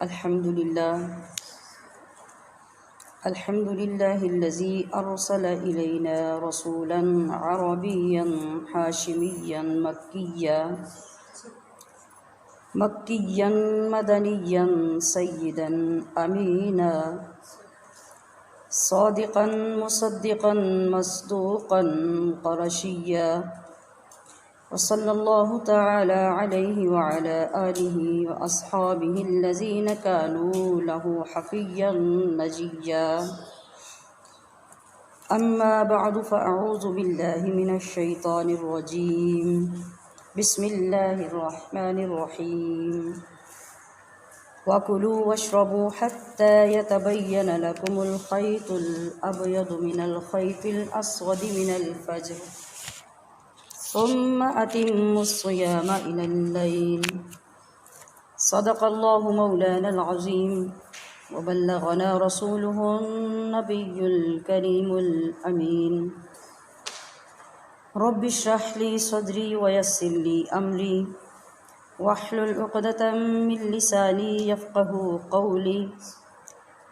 الحمد لله الذي أرسل إلينا رسولا عربيا حاشميا مكيا مدنيا سيدا أمينا صادقا مصدقا مصدوقا قرشيا، وصلى الله تعالى عليه وعلى آله وأصحابه الذين كانوا له حفيا نجيا. أما بعد فأعوذ بالله من الشيطان الرجيم. بسم الله الرحمن الرحيم. وكلوا واشربوا حتى يتبين لكم الخيط الأبيض من الخيط الأسود من الفجر ثم أتموا الصيام إلى الليل. صدق الله مولانا العظيم وبلغنا رسوله النبي الكريم الأمين. رب اشرح لي صدري ويسر لي أمري واحلل عقدة من لساني يفقه قولي.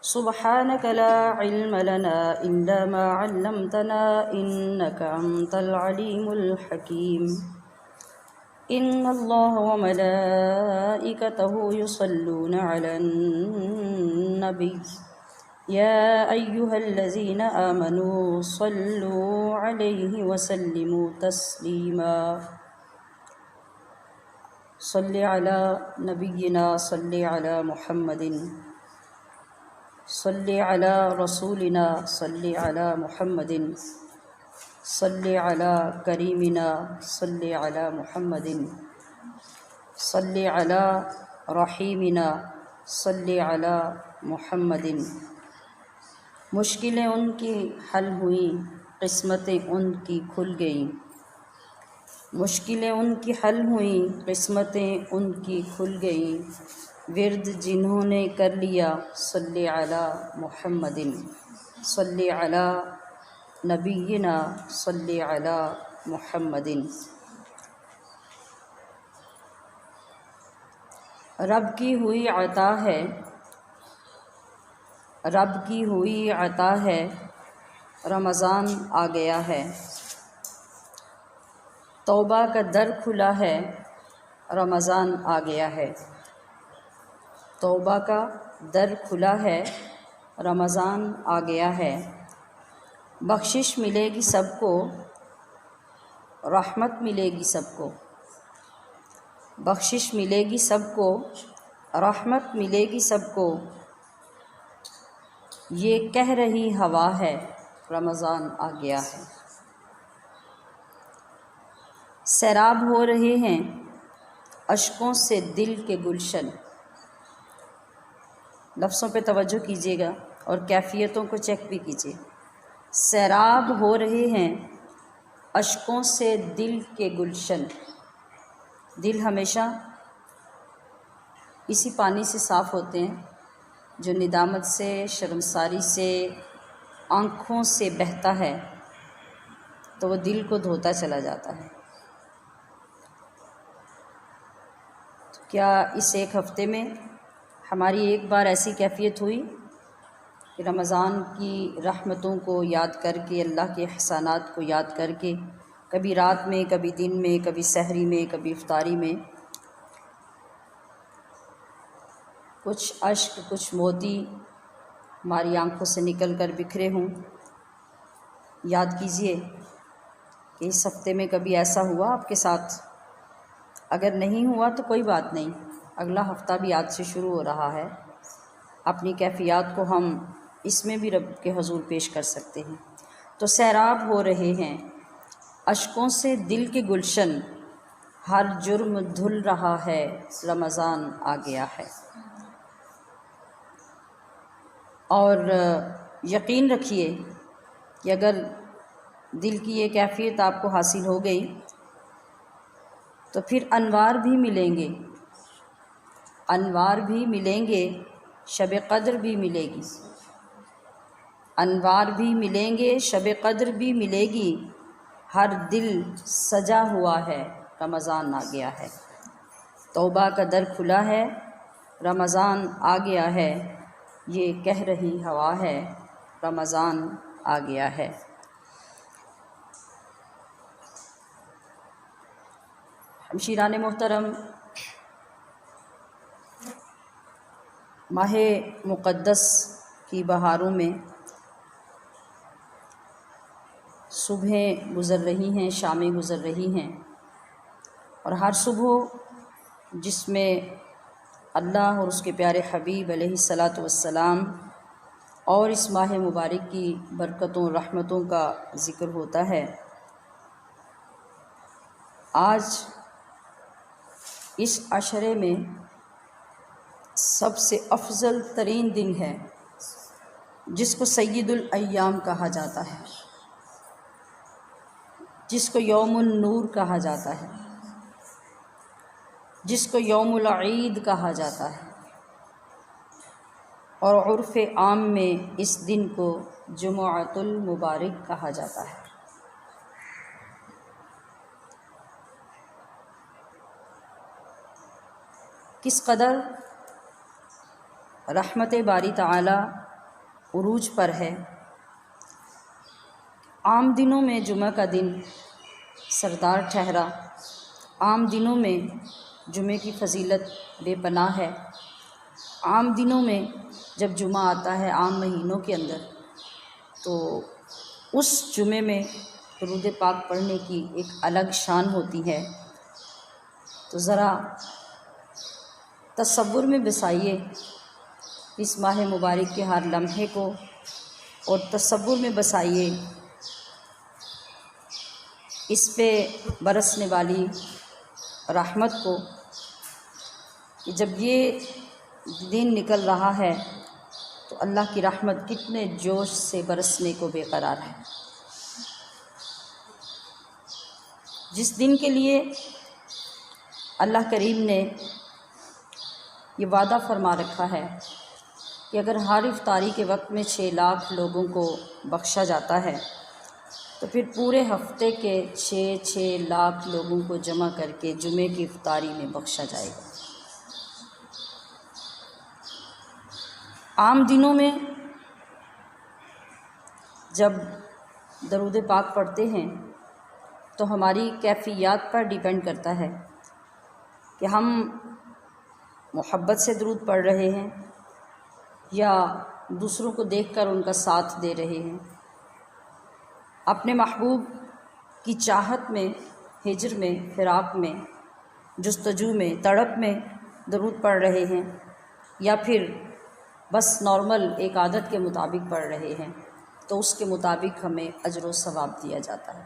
سبحانك لا علم لنا إلا ما علمتنا إنك أنت العليم الحكيم. إن الله وملائكته يصلون على النبي يا أيها الذين آمنوا صلوا عليه وسلموا تسليما. صل على نبينا صل على محمد صل على رسولنا صل على محمد صل على کریمنا صل على محمد صل على رحیمنا صل على محمد. مشکلیں ان کی حل ہوئیں، قسمتیں ان کی کھل گئیں. مشکلیں ان کی حل ہوئیں، قسمتیں ان کی کھل گئیں. ورد جنہوں نے کر لیا صلی علی محمد صلی علی نبینا صلی علی محمد. رب کی ہوئی عطا ہے، رب کی ہوئی عطا ہے، رمضان آ گیا ہے. توبہ کا در کھلا ہے، رمضان آ گیا ہے. توبہ کا در کھلا ہے، رمضان آ گیا ہے. بخشش ملے گی سب کو، رحمت ملے گی سب کو. بخشش ملے گی سب کو، رحمت ملے گی سب کو. یہ کہہ رہی ہوا ہے، رمضان آ گیا ہے. سیراب ہو رہے ہیں اشکوں سے دل کے گلشن. لفظوں پہ توجہ کیجیے گا اور کیفیتوں کو چیک بھی کیجیے. سیراب ہو رہے ہیں اشکوں سے دل کے گلشن. دل ہمیشہ اسی پانی سے صاف ہوتے ہیں جو ندامت سے، شرمساری سے، آنکھوں سے بہتا ہے تو وہ دل کو دھوتا چلا جاتا ہے. کیا اس ایک ہفتے میں ہماری ایک بار ایسی کیفیت ہوئی کہ رمضان کی رحمتوں کو یاد کر کے، اللہ کے احسانات کو یاد کر کے، کبھی رات میں، کبھی دن میں، کبھی سحری میں، کبھی افطاری میں، کچھ اشک، کچھ موتی ہماری آنکھوں سے نکل کر بکھرے ہوں؟ یاد کیجئے کہ اس ہفتے میں کبھی ایسا ہوا آپ کے ساتھ؟ اگر نہیں ہوا تو کوئی بات نہیں، اگلا ہفتہ بھی آج سے شروع ہو رہا ہے. اپنی کیفیات کو ہم اس میں بھی رب کے حضور پیش کر سکتے ہیں. تو سیراب ہو رہے ہیں اشکوں سے دل کے گلشن، ہر جرم دھل رہا ہے، رمضان آ گیا ہے. اور یقین رکھیے کہ اگر دل کی یہ کیفیت آپ کو حاصل ہو گئی تو پھر انوار بھی ملیں گے، انوار بھی ملیں گے، شب قدر بھی ملے گی. انوار بھی ملیں گے، شب قدر بھی ملے گی. ہر دل سجا ہوا ہے، رمضان آ گیا ہے. توبہ کا در کھلا ہے، رمضان آ گیا ہے، یہ کہہ رہی ہوا ہے رمضان آ گیا ہے۔ ہمشیران محترم، ماہ مقدس کی بہاروں میں صبحیں گزر رہی ہیں، شامیں گزر رہی ہیں، اور ہر صبح جس میں اللہ اور اس کے پیارے حبیب علیہ الصلاۃ والسلام اور اس ماہ مبارک کی برکتوں رحمتوں کا ذکر ہوتا ہے، آج اس عشرے میں سب سے افضل ترین دن ہے، جس کو سید الایام کہا جاتا ہے، جس کو یوم النور کہا جاتا ہے، جس کو یوم العید کہا جاتا ہے، اور عرف عام میں اس دن کو جمعۃ المبارک کہا جاتا ہے۔ کس قدر رحمت باری تعالی عروج پر ہے۔ عام دنوں میں جمعہ کا دن سردار ٹھہرا، عام دنوں میں جمعے کی فضیلت بے پناہ ہے، عام دنوں میں جب جمعہ آتا ہے عام مہینوں کے اندر، تو اس جمعے میں درود پاک پڑھنے کی ایک الگ شان ہوتی ہے۔ تو ذرا تصور میں بسائیے اس ماہ مبارک کے ہر لمحے کو، اور تصور میں بسائیے اس پہ برسنے والی رحمت کو، کہ جب یہ دن نکل رہا ہے تو اللہ کی رحمت کتنے جوش سے برسنے کو بے قرار ہے۔ جس دن کے لیے اللہ کریم نے یہ وعدہ فرما رکھا ہے کہ اگر ہر افطاری کے وقت میں 6 لاکھ لوگوں کو بخشا جاتا ہے، تو پھر پورے ہفتے کے 6 لاکھ لوگوں کو جمع کر کے جمعے کی افطاری میں بخشا جائے گا۔ عام دنوں میں جب درود پاک پڑھتے ہیں تو ہماری کیفیات پر ڈیپینڈ کرتا ہے کہ ہم محبت سے درود پڑھ رہے ہیں یا دوسروں کو دیکھ کر ان کا ساتھ دے رہے ہیں، اپنے محبوب کی چاہت میں، ہجر میں، فراق میں، جستجو میں، تڑپ میں درود پڑھ رہے ہیں، یا پھر بس نارمل ایک عادت کے مطابق پڑھ رہے ہیں، تو اس کے مطابق ہمیں اجر و ثواب دیا جاتا ہے،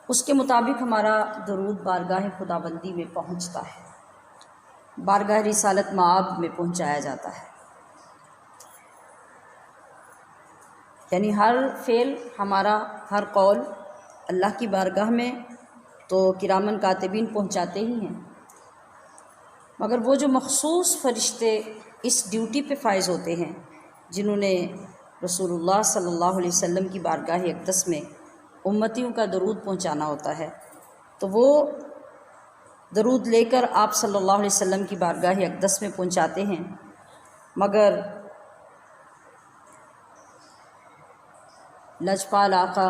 اس کے مطابق ہمارا درود بارگاہ خداوندی میں پہنچتا ہے، بارگاہ رسالت مآب میں پہنچایا جاتا ہے۔ یعنی ہر فعل ہمارا، ہر قول اللہ کی بارگاہ میں تو کرامن کاتبین پہنچاتے ہی ہیں، مگر وہ جو مخصوص فرشتے اس ڈیوٹی پہ فائز ہوتے ہیں، جنہوں نے رسول اللہ صلی اللہ علیہ وسلم کی بارگاہ اقدس میں امتیوں کا درود پہنچانا ہوتا ہے، تو وہ درود لے کر آپ صلی اللہ علیہ وسلم کی بارگاہ اقدس میں پہنچاتے ہیں، مگر لجپال آقا،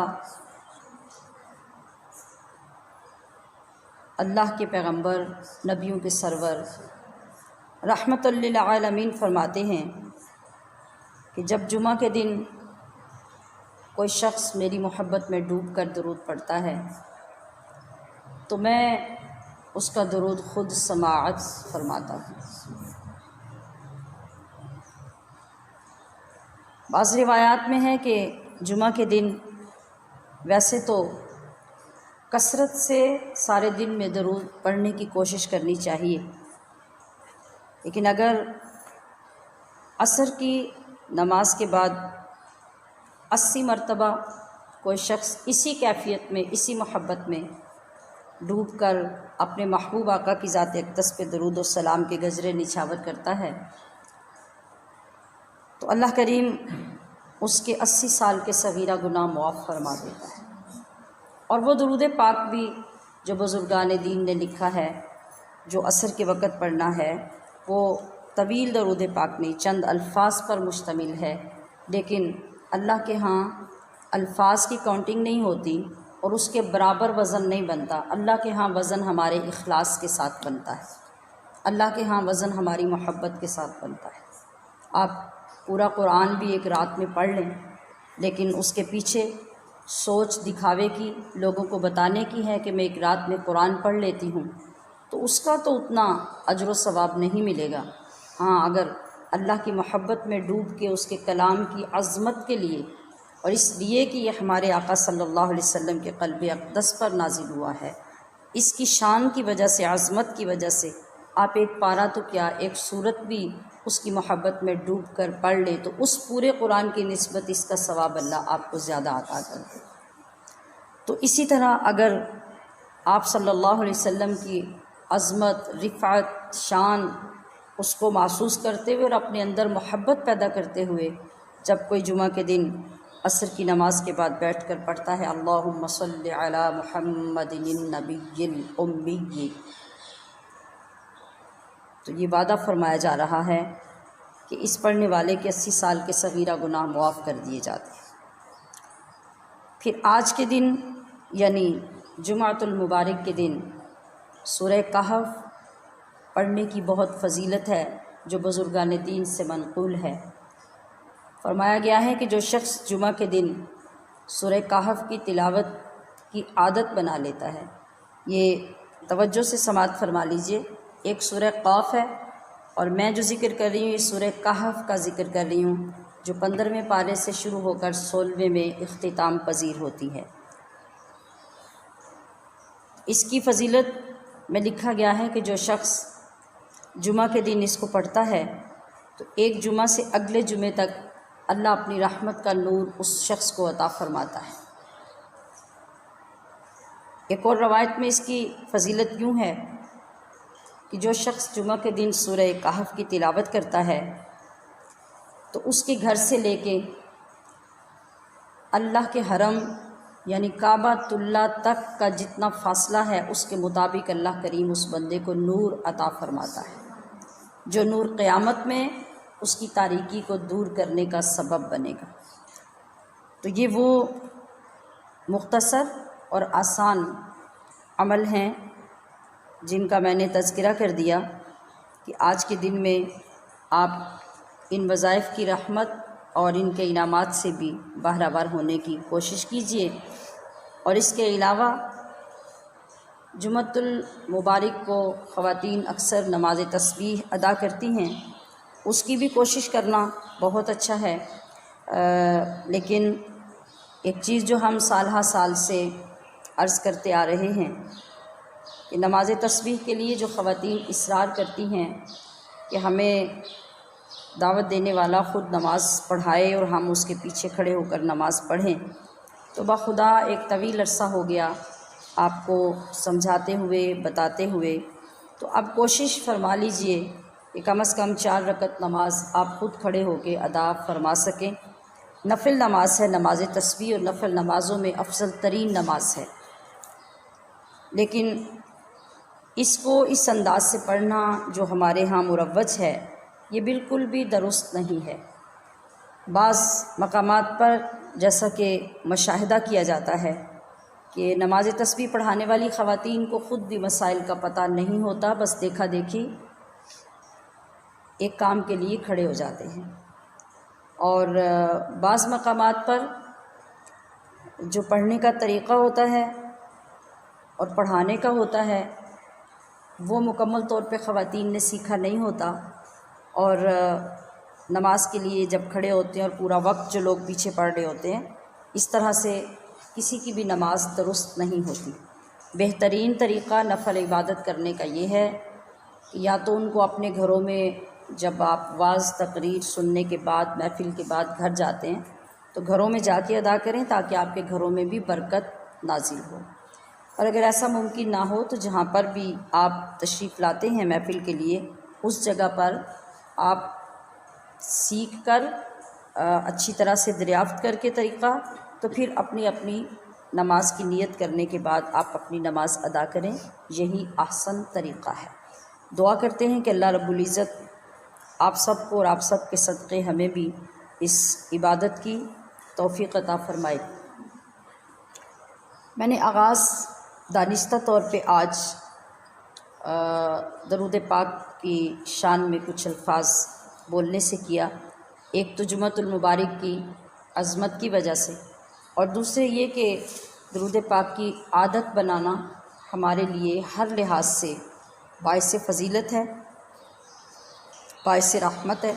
اللہ کے پیغمبر، نبیوں کے سرور، رحمت للعالمین فرماتے ہیں کہ جب جمعہ کے دن کوئی شخص میری محبت میں ڈوب کر درود پڑھتا ہے تو میں اس کا درود خود سماعت فرماتا ہوں۔ بعض روایات میں ہے کہ جمعہ کے دن ویسے تو کثرت سے سارے دن میں درود پڑھنے کی کوشش کرنی چاہیے، لیکن اگر عصر کی نماز کے بعد 80 مرتبہ کوئی شخص اسی کیفیت میں، اسی محبت میں ڈوب کر اپنے محبوب آقا کی ذات اقدس پہ درود و سلام کے گجرے نچھاور کرتا ہے، تو اللہ کریم اس کے 80 سال کے صغیرہ گناہ معاف فرما دیتا ہے۔ اور وہ درود پاک بھی جو بزرگان دین نے لکھا ہے، جو عصر کے وقت پڑھنا ہے، وہ طویل درود پاک نہیں، چند الفاظ پر مشتمل ہے، لیکن اللہ کے ہاں الفاظ کی کاؤنٹنگ نہیں ہوتی اور اس کے برابر وزن نہیں بنتا۔ اللہ کے ہاں وزن ہمارے اخلاص کے ساتھ بنتا ہے، اللہ کے ہاں وزن ہماری محبت کے ساتھ بنتا ہے۔ آپ پورا قرآن بھی ایک رات میں پڑھ لیں، لیکن اس کے پیچھے سوچ دکھاوے کی، لوگوں کو بتانے کی ہے کہ میں ایک رات میں قرآن پڑھ لیتی ہوں، تو اس کا تو اتنا اجر و ثواب نہیں ملے گا۔ ہاں، اگر اللہ کی محبت میں ڈوب کے اس کے کلام کی عظمت کے لیے، اور اس لیے کہ یہ ہمارے آقا صلی اللہ علیہ وسلم کے قلب اقدس پر نازل ہوا ہے، اس کی شان کی وجہ سے، عظمت کی وجہ سے آپ ایک پارہ تو کیا، ایک سورت بھی اس کی محبت میں ڈوب کر پڑھ لیں تو اس پورے قرآن کی نسبت اس کا ثواب اللہ آپ کو زیادہ عطا کر دے۔ تو اسی طرح اگر آپ صلی اللہ علیہ وسلم کی عظمت، رفعت، شان اس کو محسوس کرتے ہوئے اور اپنے اندر محبت پیدا کرتے ہوئے جب کوئی جمعہ کے دن عصر کی نماز کے بعد بیٹھ کر پڑھتا ہے اللہم صلی علی محمد النبی الامی، تو یہ وعدہ فرمایا جا رہا ہے کہ اس پڑھنے والے کے 80 سال کے صغیرہ گناہ معاف کر دیے جاتے ہیں۔ پھر آج کے دن یعنی جمعۃ المبارک کے دن سورہ کہف پڑھنے کی بہت فضیلت ہے، جو بزرگان دین سے منقول ہے۔ فرمایا گیا ہے کہ جو شخص جمعہ کے دن سورہ کہف کی تلاوت کی عادت بنا لیتا ہے، یہ توجہ سے سماعت فرما لیجئے، ایک سورہ قاف ہے اور میں جو ذکر کر رہی ہوں یہ سورہ کہف کا ذکر کر رہی ہوں، جو 15ویں پارے سے شروع ہو کر 16ویں میں اختتام پذیر ہوتی ہے۔ اس کی فضیلت میں لکھا گیا ہے کہ جو شخص جمعہ کے دن اس کو پڑھتا ہے تو ایک جمعہ سے اگلے جمعے تک اللہ اپنی رحمت کا نور اس شخص کو عطا فرماتا ہے۔ ایک اور روایت میں اس کی فضیلت یوں ہے کہ جو شخص جمعہ کے دن سورہ کہف کی تلاوت کرتا ہے تو اس کے گھر سے لے کے اللہ کے حرم یعنی کعبۃ اللہ تک کا جتنا فاصلہ ہے اس کے مطابق اللہ کریم اس بندے کو نور عطا فرماتا ہے، جو نور قیامت میں اس کی تاریکی کو دور کرنے کا سبب بنے گا۔ تو یہ وہ مختصر اور آسان عمل ہیں جن کا میں نے تذکرہ کر دیا کہ آج کے دن میں آپ ان وظائف کی رحمت اور ان کے انعامات سے بھی بہرہ ور ہونے کی کوشش کیجیے۔ اور اس کے علاوہ جمعۃ المبارک کو خواتین اکثر نماز تسبیح ادا کرتی ہیں، اس کی بھی کوشش کرنا بہت اچھا ہے، لیکن ایک چیز جو ہم سال ہا سال سے عرض کرتے آ رہے ہیں کہ نماز تسبیح کے لیے جو خواتین اصرار کرتی ہیں کہ ہمیں دعوت دینے والا خود نماز پڑھائے اور ہم اس کے پیچھے کھڑے ہو کر نماز پڑھیں، تو بخدا ایک طویل عرصہ ہو گیا آپ کو سمجھاتے ہوئے بتاتے ہوئے، تو اب کوشش فرما لیجئے کہ کم از کم 4 رکعت نماز آپ خود کھڑے ہو کے ادا فرما سکیں۔ نفل نماز ہے، نماز تسبیح اور نفل نمازوں میں افضل ترین نماز ہے، لیکن اس کو اس انداز سے پڑھنا جو ہمارے ہاں مروج ہے یہ بالکل بھی درست نہیں ہے۔ بعض مقامات پر جیسا کہ مشاہدہ کیا جاتا ہے کہ نماز تسبیح پڑھانے والی خواتین کو خود بھی مسائل کا پتہ نہیں ہوتا، بس دیکھا دیکھی ایک کام کے لیے کھڑے ہو جاتے ہیں، اور بعض مقامات پر جو پڑھنے کا طریقہ ہوتا ہے اور پڑھانے کا ہوتا ہے وہ مکمل طور پہ خواتین نے سیکھا نہیں ہوتا، اور نماز کے لیے جب کھڑے ہوتے ہیں اور پورا وقت جو لوگ پیچھے پڑھ رہے ہوتے ہیں، اس طرح سے کسی کی بھی نماز درست نہیں ہوتی۔ بہترین طریقہ نفل عبادت کرنے کا یہ ہے کہ یا تو ان کو اپنے گھروں میں جب آپ واعظ تقریر سننے کے بعد محفل کے بعد گھر جاتے ہیں تو گھروں میں جا کے ادا کریں تاکہ آپ کے گھروں میں بھی برکت نازل ہو، اور اگر ایسا ممکن نہ ہو تو جہاں پر بھی آپ تشریف لاتے ہیں محفل کے لیے اس جگہ پر آپ سیکھ کر اچھی طرح سے دریافت کر کے طریقہ تو پھر اپنی اپنی نماز کی نیت کرنے کے بعد آپ اپنی نماز ادا کریں، یہی احسن طریقہ ہے۔ دعا کرتے ہیں کہ اللہ رب العزت آپ سب کو اور آپ سب کے صدقے ہمیں بھی اس عبادت کی توفیق عطا فرمائے۔ میں نے آغاز دانستہ طور پہ آج درود پاک کی شان میں کچھ الفاظ بولنے سے کیا، ایک تو جمعۃ المبارک کی عظمت کی وجہ سے، اور دوسرے یہ کہ درود پاک کی عادت بنانا ہمارے لیے ہر لحاظ سے باعث فضیلت ہے، باعث رحمت ہے۔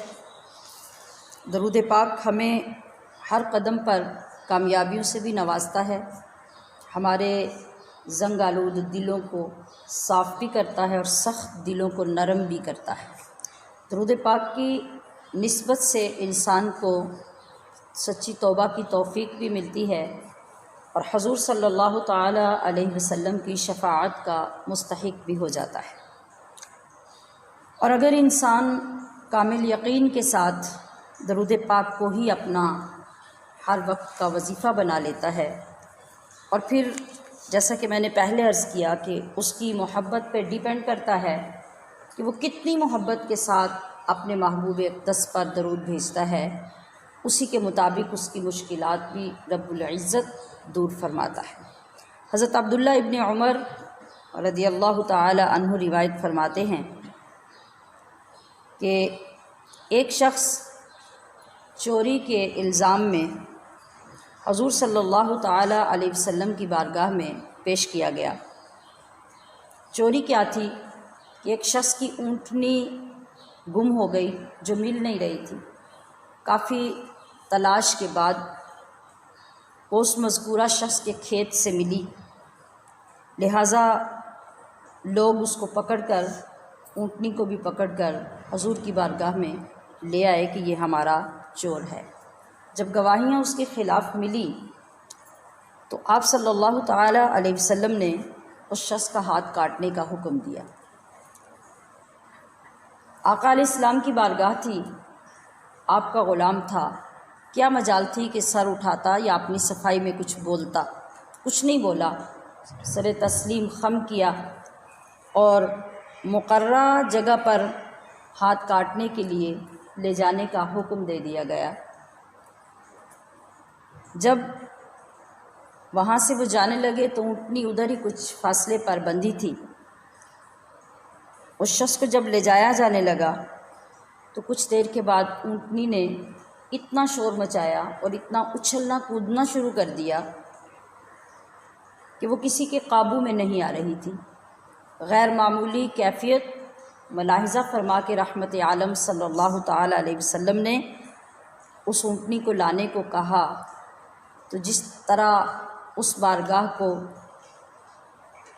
درود پاک ہمیں ہر قدم پر کامیابیوں سے بھی نوازتا ہے، ہمارے زنگ آلود دلوں کو صاف بھی کرتا ہے اور سخت دلوں کو نرم بھی کرتا ہے۔ درود پاک کی نسبت سے انسان کو سچی توبہ کی توفیق بھی ملتی ہے اور حضور صلی اللہ تعالی علیہ وسلم کی شفاعت کا مستحق بھی ہو جاتا ہے۔ اور اگر انسان کامل یقین کے ساتھ درود پاک کو ہی اپنا ہر وقت کا وظیفہ بنا لیتا ہے، اور پھر جیسا کہ میں نے پہلے عرض کیا کہ اس کی محبت پہ ڈیپینڈ کرتا ہے کہ وہ کتنی محبت کے ساتھ اپنے محبوب اقدس پر درود بھیجتا ہے، اسی کے مطابق اس کی مشکلات بھی رب العزت دور فرماتا ہے۔ حضرت عبداللہ ابن عمر رضی اللہ تعالی عنہ روایت فرماتے ہیں کہ ایک شخص چوری کے الزام میں حضور صلی اللہ تعالی علیہ وسلم کی بارگاہ میں پیش کیا گیا۔ چوری کیا تھی؟ ایک شخص کی اونٹنی گم ہو گئی جو مل نہیں رہی تھی۔ کافی تلاش کے بعد اس مذکورہ شخص کے کھیت سے ملی، لہٰذا لوگ اس کو پکڑ کر، اونٹنی کو بھی پکڑ کر حضور کی بارگاہ میں لے آئے کہ یہ ہمارا چور ہے۔ جب گواہیاں اس کے خلاف ملی تو آپ صلی اللہ تعالی علیہ وسلم نے اس شخص کا ہاتھ کاٹنے کا حکم دیا۔ آقا علیہ السلام کی بارگاہ تھی، آپ کا غلام تھا، کیا مجال تھی کہ سر اٹھاتا یا اپنی صفائی میں کچھ بولتا؟ کچھ نہیں بولا، سر تسلیم خم کیا اور مقررہ جگہ پر ہاتھ کاٹنے کے لیے لے جانے کا حکم دے دیا گیا۔ جب وہاں سے وہ جانے لگے تو اونٹنی ادھر ہی کچھ فاصلے پر بندھی تھی۔ اس شخص کو جب لے جایا جانے لگا تو کچھ دیر کے بعد اونٹنی نے اتنا شور مچایا اور اتنا اچھلنا کودنا شروع کر دیا کہ وہ کسی کے قابو میں نہیں آ رہی تھی۔ غیر معمولی کیفیت ملاحظہ فرما کے رحمت عالم صلی اللہ تعالی علیہ وسلم نے اس اونٹنی کو لانے کو کہا، تو جس طرح اس بارگاہ کو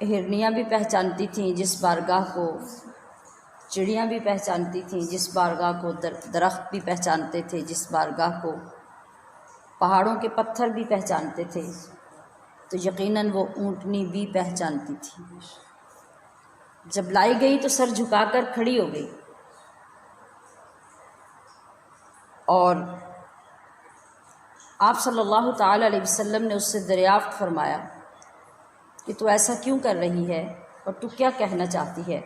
ہرنیاں بھی پہچانتی تھیں، جس بارگاہ کو چڑیاں بھی پہچانتی تھیں، جس بارگاہ کو درخت بھی پہچانتے تھے، جس بارگاہ کو پہاڑوں کے پتھر بھی پہچانتے تھے، تو یقیناً وہ اونٹنی بھی پہچانتی تھی۔ جب لائی گئی تو سر جھکا کر کھڑی ہو گئی اور آپ صلی اللہ تعالی علیہ وسلم نے اس سے دریافت فرمایا کہ تو ایسا کیوں کر رہی ہے اور تو کیا کہنا چاہتی ہے؟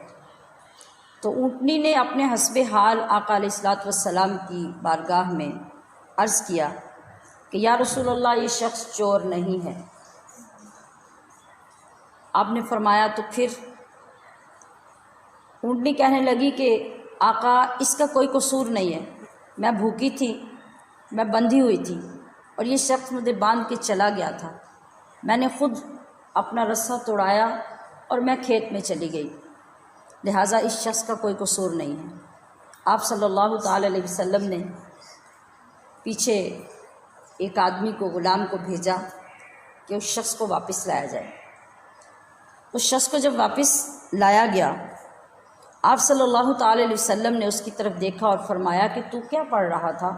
تو اونٹنی نے اپنے حسب حال آقا علیہ الصلوۃ والسلام کی بارگاہ میں عرض کیا کہ یا رسول اللہ، یہ شخص چور نہیں ہے۔ آپ نے فرمایا تو پھر؟ اونٹنی کہنے لگی کہ آقا، اس کا کوئی قصور نہیں ہے، میں بھوکی تھی، میں بندھی ہوئی تھی اور یہ شخص مجھے باندھ کے چلا گیا تھا، میں نے خود اپنا رسہ توڑایا اور میں کھیت میں چلی گئی، لہٰذا اس شخص کا کوئی قصور نہیں ہے۔ آپ صلی اللہ تعالی علیہ وسلم نے پیچھے ایک آدمی کو، غلام کو بھیجا کہ اس شخص کو واپس لایا جائے۔ اس شخص کو جب واپس لایا گیا، آپ صلی اللہ تعالی علیہ وسلم نے اس کی طرف دیکھا اور فرمایا کہ تو کیا پڑھ رہا تھا؟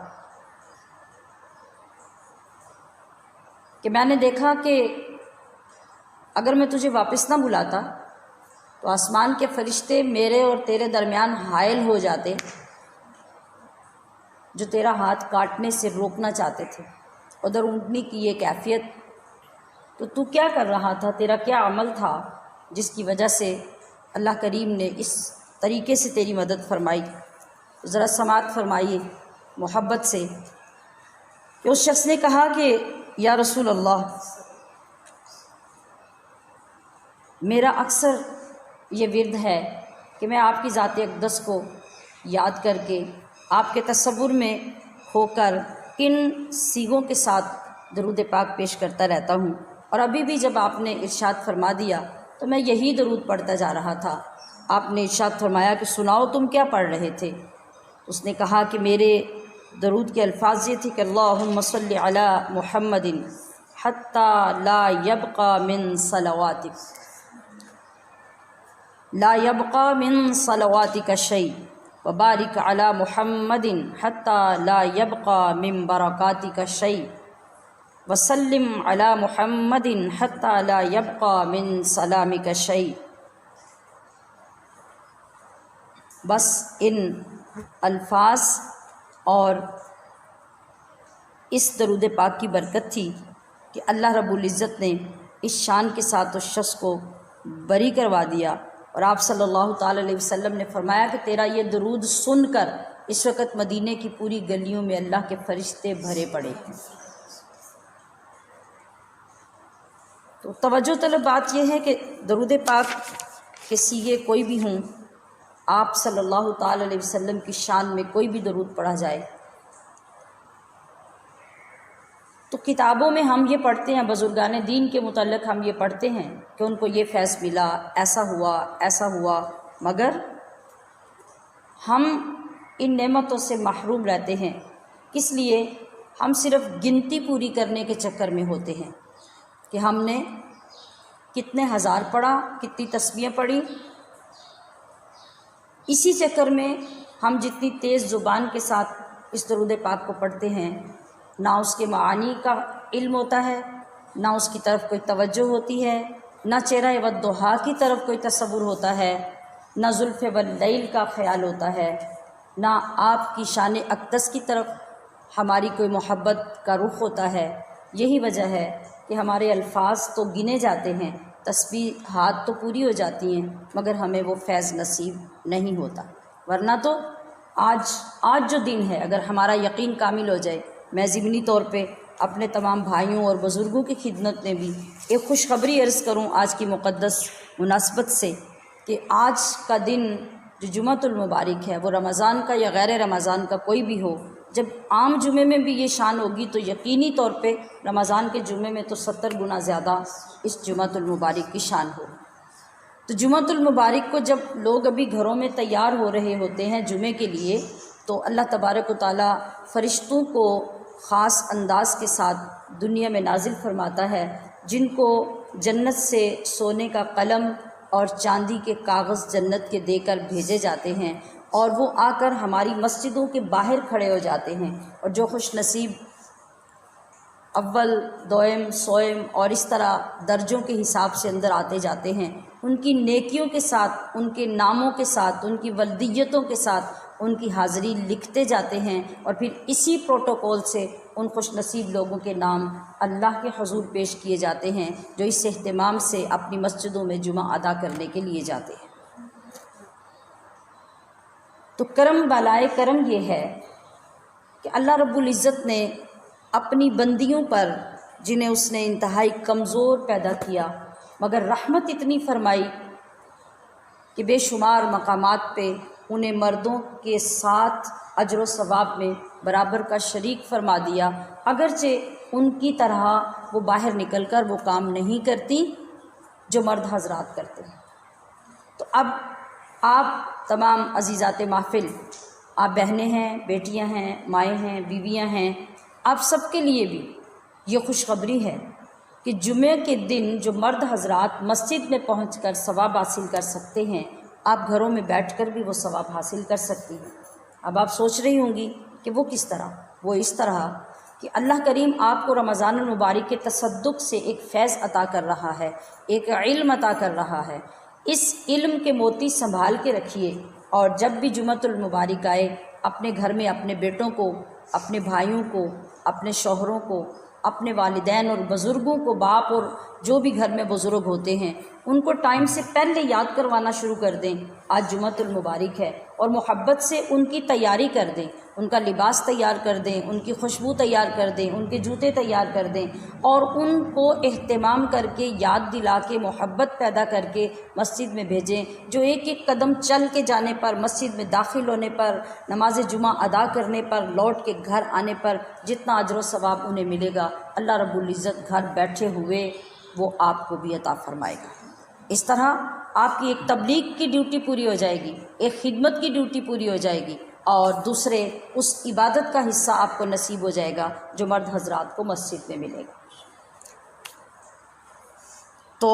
کہ میں نے دیکھا کہ اگر میں تجھے واپس نہ بلاتا تو آسمان کے فرشتے میرے اور تیرے درمیان حائل ہو جاتے، جو تیرا ہاتھ کاٹنے سے روکنا چاہتے تھے۔ ادھر اونٹنی کی یہ کیفیت، تو کیا کر رہا تھا؟ تیرا کیا عمل تھا جس کی وجہ سے اللہ کریم نے اس طریقے سے تیری مدد فرمائی؟ ذرا سماعت فرمائیے محبت سے کہ اس شخص نے کہا کہ یا رسول اللہ، میرا اکثر یہ ورد ہے کہ میں آپ کی ذات اقدس کو یاد کر کے آپ کے تصور میں ہو کر ان سیغوں کے ساتھ درود پاک پیش کرتا رہتا ہوں، اور ابھی بھی جب آپ نے ارشاد فرما دیا تو میں یہی درود پڑھتا جا رہا تھا۔ آپ نے ارشاد فرمایا کہ سناؤ تم کیا پڑھ رہے تھے؟ اس نے کہا کہ میرے درود کے الفاظ یہ تھے کہ اللہم صلی علی محمد حتی لا یبقى من صلواتک لا يبقى من صلواتك شيء وبارك على محمد حتى لا يبقى من بركاتك شيء وسلم على محمد حتى لا يبقى من سلامك شيء۔ بس ان الفاظ اور اس درود پاک کی برکت تھی کہ اللہ رب العزت نے اس شان کے ساتھ اس شخص کو بری کروا دیا، اور آپ صلی اللہ تعالی علیہ وسلم نے فرمایا کہ تیرا یہ درود سن کر اس وقت مدینے کی پوری گلیوں میں اللہ کے فرشتے بھرے پڑے ہیں۔ تو توجہ طلب بات یہ ہے کہ درود پاک کے سیغے کوئی بھی ہوں، آپ صلی اللہ تعالی علیہ وسلم کی شان میں کوئی بھی درود پڑھا جائے تو کتابوں میں ہم یہ پڑھتے ہیں، بزرگان دین کے متعلق ہم یہ پڑھتے ہیں کہ ان کو یہ فیض ملا، ایسا ہوا، مگر ہم ان نعمتوں سے محروم رہتے ہیں۔ اس لیے ہم صرف گنتی پوری کرنے کے چکر میں ہوتے ہیں کہ ہم نے کتنے ہزار پڑھا، کتنی تسبیحیں پڑھی، اسی چکر میں ہم جتنی تیز زبان کے ساتھ اس درود پاک کو پڑھتے ہیں، نہ اس کے معانی کا علم ہوتا ہے، نہ اس کی طرف کوئی توجہ ہوتی ہے، نہ چہرہ والضحیٰ کی طرف کوئی تصور ہوتا ہے، نہ زلف واللیل کا خیال ہوتا ہے، نہ آپ کی شان اقدس کی طرف ہماری کوئی محبت کا رخ ہوتا ہے۔ یہی وجہ ہے کہ ہمارے الفاظ تو گنے جاتے ہیں، تسبیحات تو پوری ہو جاتی ہیں، مگر ہمیں وہ فیض نصیب نہیں ہوتا۔ ورنہ تو آج جو دن ہے، اگر ہمارا یقین کامل ہو جائے، میں ضمنی طور پہ اپنے تمام بھائیوں اور بزرگوں کی خدمت میں بھی ایک خوشخبری عرض کروں آج کی مقدس مناسبت سے، کہ آج کا دن جو جمعۃ المبارک ہے، وہ رمضان کا یا غیر رمضان کا کوئی بھی ہو، جب عام جمعے میں بھی یہ شان ہوگی تو یقینی طور پہ رمضان کے جمعے میں تو 70 گنا زیادہ اس جمعۃ المبارک کی شان ہو۔ تو جمعۃ المبارک کو جب لوگ ابھی گھروں میں تیار ہو رہے ہوتے ہیں جمعے کے لیے، تو اللہ تبارک و تعالیٰ فرشتوں کو خاص انداز کے ساتھ دنیا میں نازل فرماتا ہے، جن کو جنت سے سونے کا قلم اور چاندی کے کاغذ جنت کے دے کر بھیجے جاتے ہیں، اور وہ آ کر ہماری مسجدوں کے باہر کھڑے ہو جاتے ہیں، اور جو خوش نصیب اول، دوئم، سوئم اور اس طرح درجوں کے حساب سے اندر آتے جاتے ہیں، ان کی نیکیوں کے ساتھ، ان کے ناموں کے ساتھ، ان کی ولدیتوں کے ساتھ ان کی حاضری لکھتے جاتے ہیں، اور پھر اسی پروٹوکول سے ان خوش نصیب لوگوں کے نام اللہ کے حضور پیش کیے جاتے ہیں جو اس اہتمام سے اپنی مسجدوں میں جمعہ ادا کرنے کے لیے جاتے ہیں۔ تو کرم بالائے کرم یہ ہے کہ اللہ رب العزت نے اپنی بندیوں پر، جنہیں اس نے انتہائی کمزور پیدا کیا، مگر رحمت اتنی فرمائی کہ بے شمار مقامات پہ انہیں مردوں کے ساتھ اجر و ثواب میں برابر کا شریک فرما دیا، اگرچہ ان کی طرح وہ باہر نکل کر وہ کام نہیں کرتی جو مرد حضرات کرتے ہیں۔ تو اب آپ تمام عزیزات محفل، آپ بہنیں ہیں، بیٹیاں ہیں، مائیں ہیں، بیویاں ہیں، آپ سب کے لیے بھی یہ خوشخبری ہے کہ جمعے کے دن جو مرد حضرات مسجد میں پہنچ کر ثواب حاصل کر سکتے ہیں، آپ گھروں میں بیٹھ کر بھی وہ ثواب حاصل کر سکتی ہیں۔ اب آپ سوچ رہی ہوں گی کہ وہ کس طرح؟ وہ اس طرح کہ اللہ کریم آپ کو رمضان المبارک کے تصدق سے ایک فیض عطا کر رہا ہے، ایک علم عطا کر رہا ہے۔ اس علم کے موتی سنبھال کے رکھیے، اور جب بھی جمعۃ المبارک آئے، اپنے گھر میں اپنے بیٹوں کو، اپنے بھائیوں کو، اپنے شوہروں کو، اپنے والدین اور بزرگوں کو، باپ اور جو بھی گھر میں بزرگ ہوتے ہیں ان کو ٹائم سے پہلے یاد کروانا شروع کر دیں آج جمعۃ المبارک ہے، اور محبت سے ان کی تیاری کر دیں، ان کا لباس تیار کر دیں، ان کی خوشبو تیار کر دیں، ان کے جوتے تیار کر دیں، اور ان کو اہتمام کر کے یاد دلا کے محبت پیدا کر کے مسجد میں بھیجیں، جو ایک ایک قدم چل کے جانے پر، مسجد میں داخل ہونے پر، نماز جمعہ ادا کرنے پر، لوٹ کے گھر آنے پر جتنا اجر و ثواب انہیں ملے گا، اللہ رب العزت گھر بیٹھے ہوئے وہ آپ کو بھی عطا فرمائے گا۔ اس طرح آپ کی ایک تبلیغ کی ڈیوٹی پوری ہو جائے گی، ایک خدمت کی ڈیوٹی پوری ہو جائے گی، اور دوسرے اس عبادت کا حصہ آپ کو نصیب ہو جائے گا جو مرد حضرات کو مسجد میں ملے گا۔ تو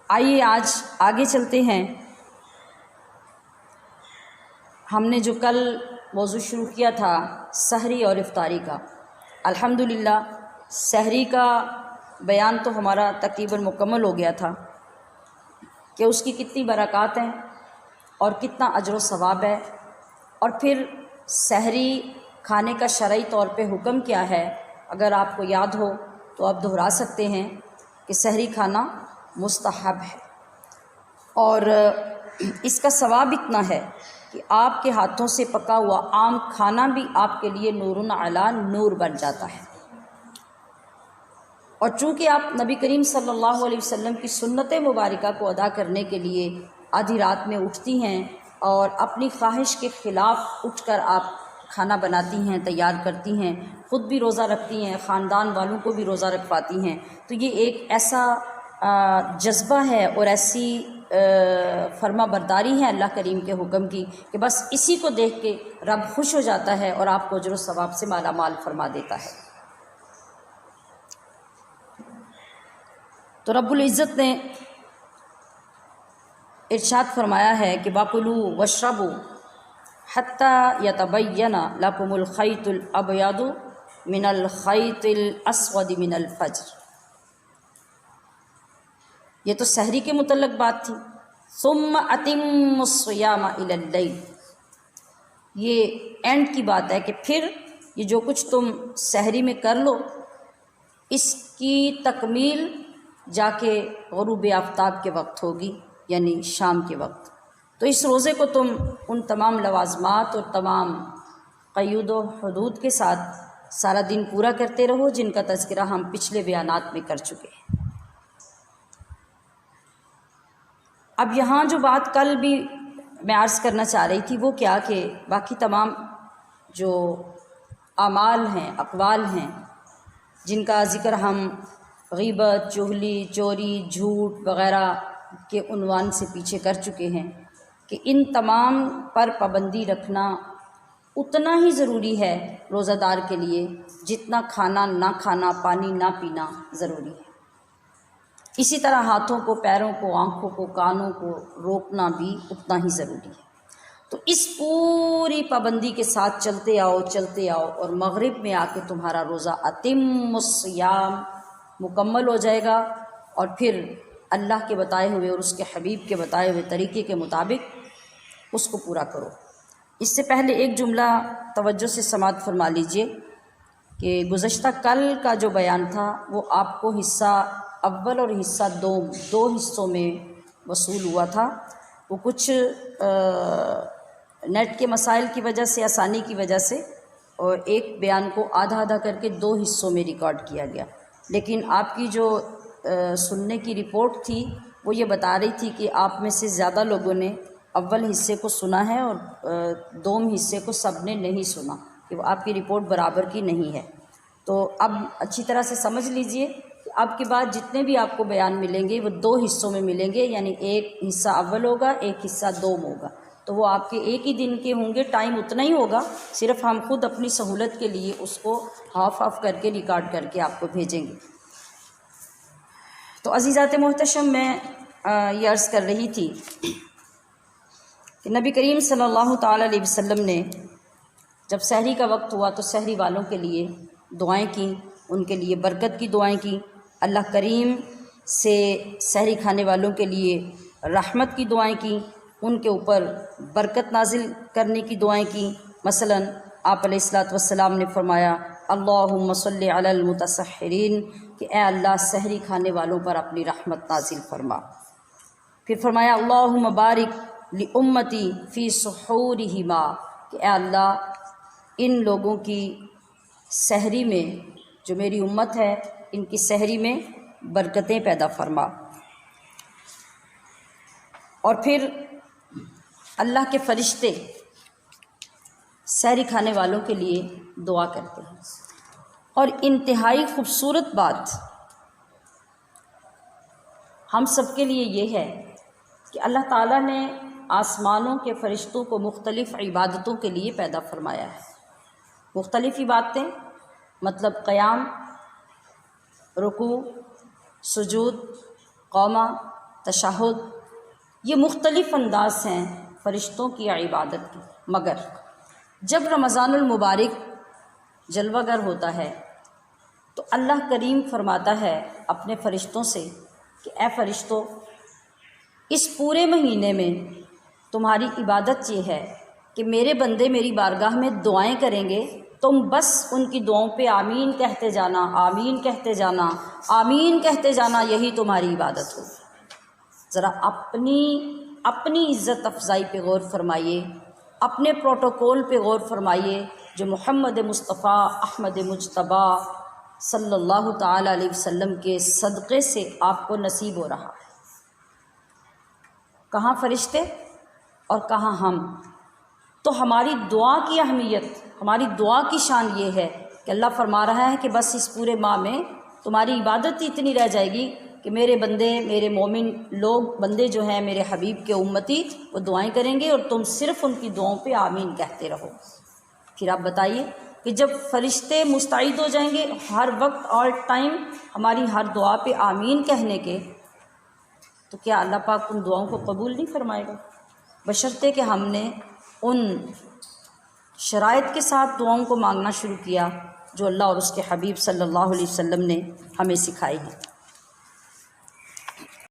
آئیے آج آگے چلتے ہیں۔ ہم نے جو کل موضوع شروع کیا تھا سحری اور افطاری کا، الحمدللہ سحری کا بیان تو ہمارا تقریباً مکمل ہو گیا تھا کہ اس کی کتنی برکات ہیں اور کتنا اجر و ثواب ہے، اور پھر سحری کھانے کا شرعی طور پہ حکم کیا ہے۔ اگر آپ کو یاد ہو تو آپ دہرا سکتے ہیں کہ سحری کھانا مستحب ہے، اور اس کا ثواب اتنا ہے کہ آپ کے ہاتھوں سے پکا ہوا عام کھانا بھی آپ کے لیے نور علی نور بن جاتا ہے۔ اور چونکہ آپ نبی کریم صلی اللہ علیہ وسلم کی سنت مبارکہ کو ادا کرنے کے لیے آدھی رات میں اٹھتی ہیں اور اپنی خواہش کے خلاف اٹھ کر آپ کھانا بناتی ہیں، تیار کرتی ہیں، خود بھی روزہ رکھتی ہیں، خاندان والوں کو بھی روزہ رکھواتی ہیں، تو یہ ایک ایسا جذبہ ہے اور ایسی فرما برداری ہے اللہ کریم کے حکم کی کہ بس اسی کو دیکھ کے رب خوش ہو جاتا ہے اور آپ کو اجر و ثواب سے مالا مال فرما دیتا ہے۔ تو رب العزت نے ارشاد فرمایا ہے کہ وَكُلُوا وَاشْرَبُوا حَتَّى يَتَبَيَّنَ لَكُمُ الْخَيْطُ الْأَبْيَضُ مِنَ الْخَيْطِ الْأَسْوَدِ مِنَ الْفَجْرِ۔ یہ تو سحری کے متعلق بات تھی۔ ثُمَّ أَتِمُّوا الصِّيَامَ إِلَى اللَّيْلِ، یہ اینڈ کی بات ہے کہ پھر یہ جو کچھ تم سحری میں کر لو اس کی تکمیل جا کے غروب آفتاب کے وقت ہوگی، یعنی شام کے وقت۔ تو اس روزے کو تم ان تمام لوازمات اور تمام قیود و حدود کے ساتھ سارا دن پورا کرتے رہو، جن کا تذکرہ ہم پچھلے بیانات میں کر چکے ہیں۔ اب یہاں جو بات کل بھی میں عرض کرنا چاہ رہی تھی وہ کیا کہ باقی تمام جو اعمال ہیں، اقوال ہیں، جن کا ذکر ہم غیبت، چغلی، چوری، جھوٹ وغیرہ کے عنوان سے پیچھے کر چکے ہیں، کہ ان تمام پر پابندی رکھنا اتنا ہی ضروری ہے روزہ دار کے لیے جتنا کھانا نہ کھانا، پانی نہ پینا ضروری ہے۔ اسی طرح ہاتھوں کو، پیروں کو، آنکھوں کو، کانوں کو روکنا بھی اتنا ہی ضروری ہے۔ تو اس پوری پابندی کے ساتھ چلتے آؤ اور مغرب میں آ کے تمہارا روزہ اتم الصیام مکمل ہو جائے گا، اور پھر اللہ کے بتائے ہوئے اور اس کے حبیب کے بتائے ہوئے طریقے کے مطابق اس کو پورا کرو۔ اس سے پہلے ایک جملہ توجہ سے سماعت فرما لیجئے کہ گزشتہ کل کا جو بیان تھا وہ آپ کو حصہ اول اور حصہ دو حصوں میں وصول ہوا تھا۔ وہ کچھ نیٹ کے مسائل کی وجہ سے، آسانی کی وجہ سے، اور ایک بیان کو آدھا آدھا کر کے 2 حصوں میں ریکارڈ کیا گیا، لیکن آپ کی جو سننے کی رپورٹ تھی وہ یہ بتا رہی تھی کہ آپ میں سے زیادہ لوگوں نے اول حصے کو سنا ہے اور دوم حصے کو سب نے نہیں سنا، کہ وہ آپ کی رپورٹ برابر کی نہیں ہے۔ تو اب اچھی طرح سے سمجھ لیجئے کہ اب کے بعد جتنے بھی آپ کو بیان ملیں گے وہ 2 حصوں میں ملیں گے، یعنی ایک حصہ اول ہوگا، ایک حصہ دوم ہوگا، تو وہ آپ کے ایک ہی دن کے ہوں گے، ٹائم اتنا ہی ہوگا، صرف ہم خود اپنی سہولت کے لیے اس کو ہاف کر کے ریکارڈ کر کے آپ کو بھیجیں گے۔ تو عزیزات محتشم، میں یہ عرض کر رہی تھی کہ نبی کریم صلی اللہ تعالی علیہ وسلم نے جب سحری کا وقت ہوا تو سحری والوں کے لیے دعائیں کیں، ان کے لیے برکت کی دعائیں کیں، اللہ کریم سے سحری کھانے والوں کے لیے رحمت کی دعائیں کیں، ان کے اوپر برکت نازل کرنے کی دعائیں کیں۔ مثلا آپ علیہ الصلوۃ والسلام نے فرمایا اللہم صلی علی المتسحرین کہ اے اللہ سحری کھانے والوں پر اپنی رحمت نازل فرما۔ پھر فرمایا اللہم بارک لامتی فی سحورہما کہ اے اللہ ان لوگوں کی سحری میں، جو میری امت ہے ان کی سحری میں برکتیں پیدا فرما۔ اور پھر اللہ کے فرشتے سحری کھانے والوں کے لیے دعا کرتے ہیں۔ اور انتہائی خوبصورت بات ہم سب کے لیے یہ ہے کہ اللہ تعالیٰ نے آسمانوں کے فرشتوں کو مختلف عبادتوں کے لیے پیدا فرمایا ہے۔ مختلف عبادتیں مطلب قیام، رکوع، سجود، قومہ، تشہد، یہ مختلف انداز ہیں فرشتوں کی عبادت کی۔ مگر جب رمضان المبارک جلوہ گر ہوتا ہے تو اللہ کریم فرماتا ہے اپنے فرشتوں سے کہ اے فرشتوں، اس پورے مہینے میں تمہاری عبادت یہ ہے کہ میرے بندے میری بارگاہ میں دعائیں کریں گے، تم بس ان کی دعاؤں پہ آمین کہتے جانا، آمین کہتے جانا، آمین کہتے جانا، یہی تمہاری عبادت ہوگی۔ ذرا اپنی عزت افزائی پہ غور فرمائیے، اپنے پروٹوکول پہ غور فرمائیے جو محمد مصطفیٰ احمد مجتبیٰ صلی اللہ تعالیٰ علیہ وسلم کے صدقے سے آپ کو نصیب ہو رہا ہے۔ کہاں فرشتے اور کہاں ہم؟ تو ہماری دعا کی اہمیت، ہماری دعا کی شان یہ ہے کہ اللہ فرما رہا ہے کہ بس اس پورے ماہ میں تمہاری عبادت ہی اتنی رہ جائے گی کہ میرے بندے، میرے مومن لوگ، بندے جو ہیں میرے حبیب کے امتی، وہ دعائیں کریں گے اور تم صرف ان کی دعاؤں پہ آمین کہتے رہو۔ پھر آپ بتائیے کہ جب فرشتے مستعد ہو جائیں گے ہر وقت آل ٹائم ہماری ہر دعا پہ آمین کہنے کے، تو کیا اللہ پاک ان دعاؤں کو قبول نہیں فرمائے گا؟ بشرطے کہ ہم نے ان شرائط کے ساتھ دعاؤں کو مانگنا شروع کیا جو اللہ اور اس کے حبیب صلی اللہ علیہ وسلم نے ہمیں سکھائی ہیں۔